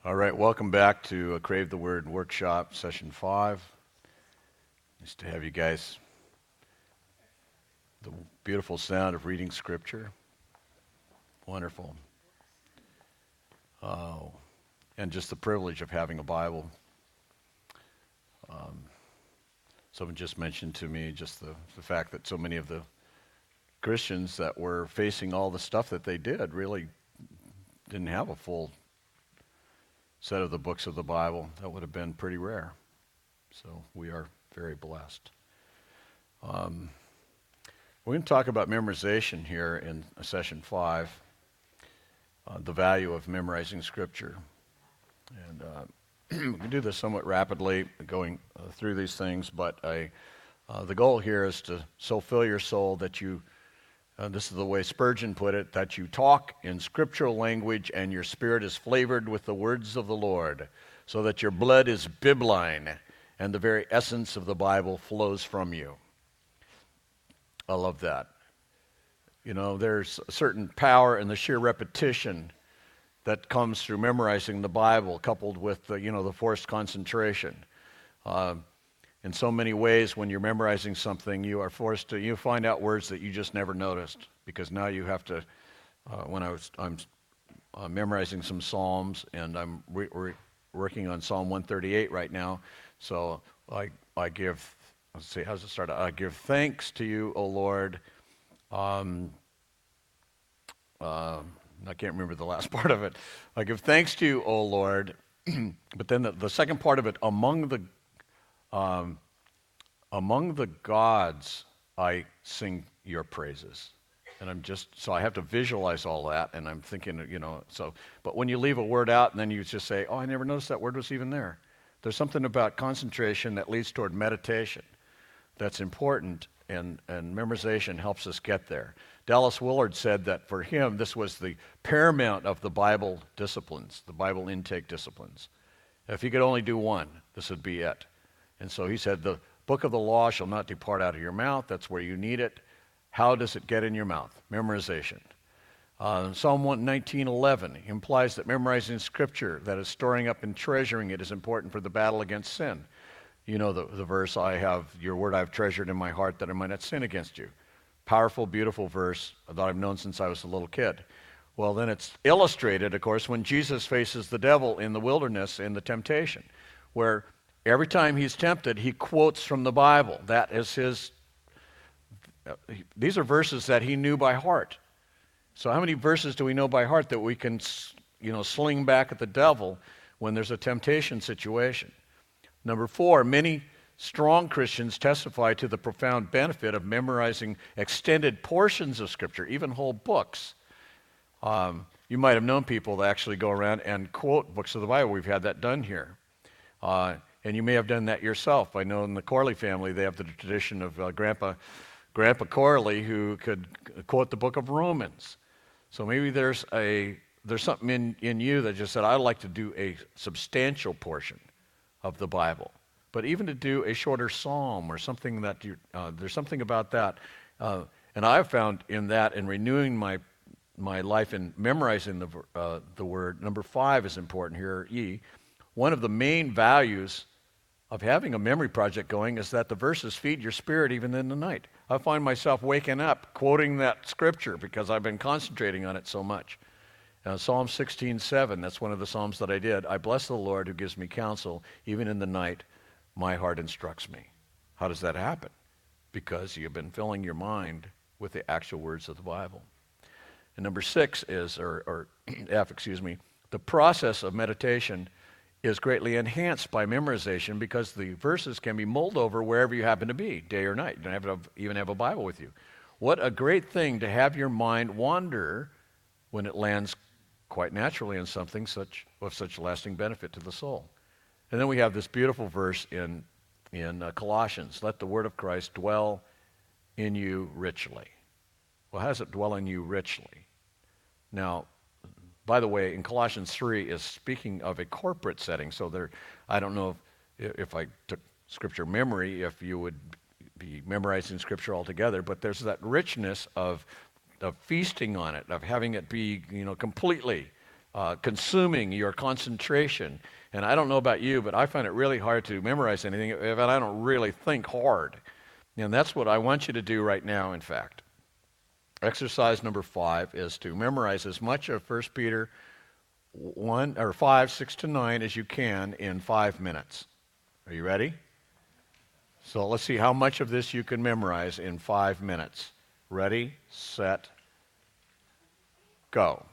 All right, welcome back to Crave the Word Workshop, Session 5. Nice to have you guys. The beautiful sound of reading Scripture. Wonderful. Oh, and just the privilege of having a Bible. Someone just mentioned to me just the fact that so many of the Christians that were facing all the stuff that they did really didn't have a full set of the books of the Bible. That would have been pretty rare. So we are very blessed. We're going to talk about memorization here in Session 5, the value of memorizing Scripture. And we can do this somewhat rapidly, going through these things, but the goal here is to so fill your soul that you, this is the way Spurgeon put it, that you talk in scriptural language and your spirit is flavored with the words of the Lord, so that your blood is bibline and the very essence of the Bible flows from you. I love that. You know, there's a certain power in the sheer repetition that comes through memorizing the Bible, coupled with the forced concentration. In so many ways, when you're memorizing something, you are forced to, you find out words that you just never noticed, because now you have to, I'm memorizing some Psalms, and I'm working on Psalm 138 right now, so I give, let's see, how's it start? I give thanks to you, O Lord. I can't remember the last part of it. I give thanks to you, O Lord. But then the second part of it, among the gods, I sing your praises. And so I have to visualize all that, and I'm thinking, but when you leave a word out and then you just say, oh, I never noticed that word was even there. There's something about concentration that leads toward meditation that's important, and memorization helps us get there. Dallas Willard said that for him, this was the paramount of the Bible disciplines, the Bible intake disciplines. If he could only do one, this would be it. And so he said, the book of the law shall not depart out of your mouth. That's where you need it. How does it get in your mouth? Memorization. Psalm 119:11 implies that memorizing Scripture, that is storing up and treasuring it, is important for the battle against sin. You know the verse, I have your word I've treasured in my heart that I might not sin against you. Powerful, beautiful verse that I've known since I was a little kid. Well, then it's illustrated, of course, when Jesus faces the devil in the wilderness in the temptation, where every time he's tempted, he quotes from the Bible. That is these are verses that he knew by heart. So how many verses do we know by heart that we can, sling back at the devil when there's a temptation situation? Number 4, many strong Christians testify to the profound benefit of memorizing extended portions of Scripture, even whole books. You might have known people that actually go around and quote books of the Bible. We've had that done here. And you may have done that yourself. I know in the Corley family, they have the tradition of Grandpa Corley, who could quote the book of Romans. So maybe there's something in you that just said, I'd like to do a substantial portion of the Bible. But even to do a shorter psalm or something that there's something about that. And I've found in that, in renewing my life in memorizing the word, number 5 is important here, E. One of the main values of having a memory project going is that the verses feed your spirit even in the night. I find myself waking up quoting that scripture because I've been concentrating on it so much. Psalm 16:7, that's one of the psalms that I did. I bless the Lord who gives me counsel, even in the night. My heart instructs me. How does that happen? Because you've been filling your mind with the actual words of the Bible. And number 6 is, or F, the process of meditation is greatly enhanced by memorization because the verses can be mulled over wherever you happen to be, day or night. You don't have to even have a Bible with you. What a great thing to have your mind wander when it lands quite naturally on something of such lasting benefit to the soul. And then we have this beautiful verse in Colossians, let the word of Christ dwell in you richly. Well, how does it dwell in you richly? Now, by the way, in Colossians 3 is speaking of a corporate setting. So I don't know if I took Scripture memory, if you would be memorizing Scripture altogether, but there's that richness of feasting on it, of having it be, completely consuming your concentration. And I don't know about you, but I find it really hard to memorize anything if I don't really think hard. And that's what I want you to do right now, in fact. Exercise number 5 is to memorize as much of 1 Peter 1 or 5, 6 to 9 as you can in 5 minutes. Are you ready? So let's see how much of this you can memorize in 5 minutes. Ready, set, go.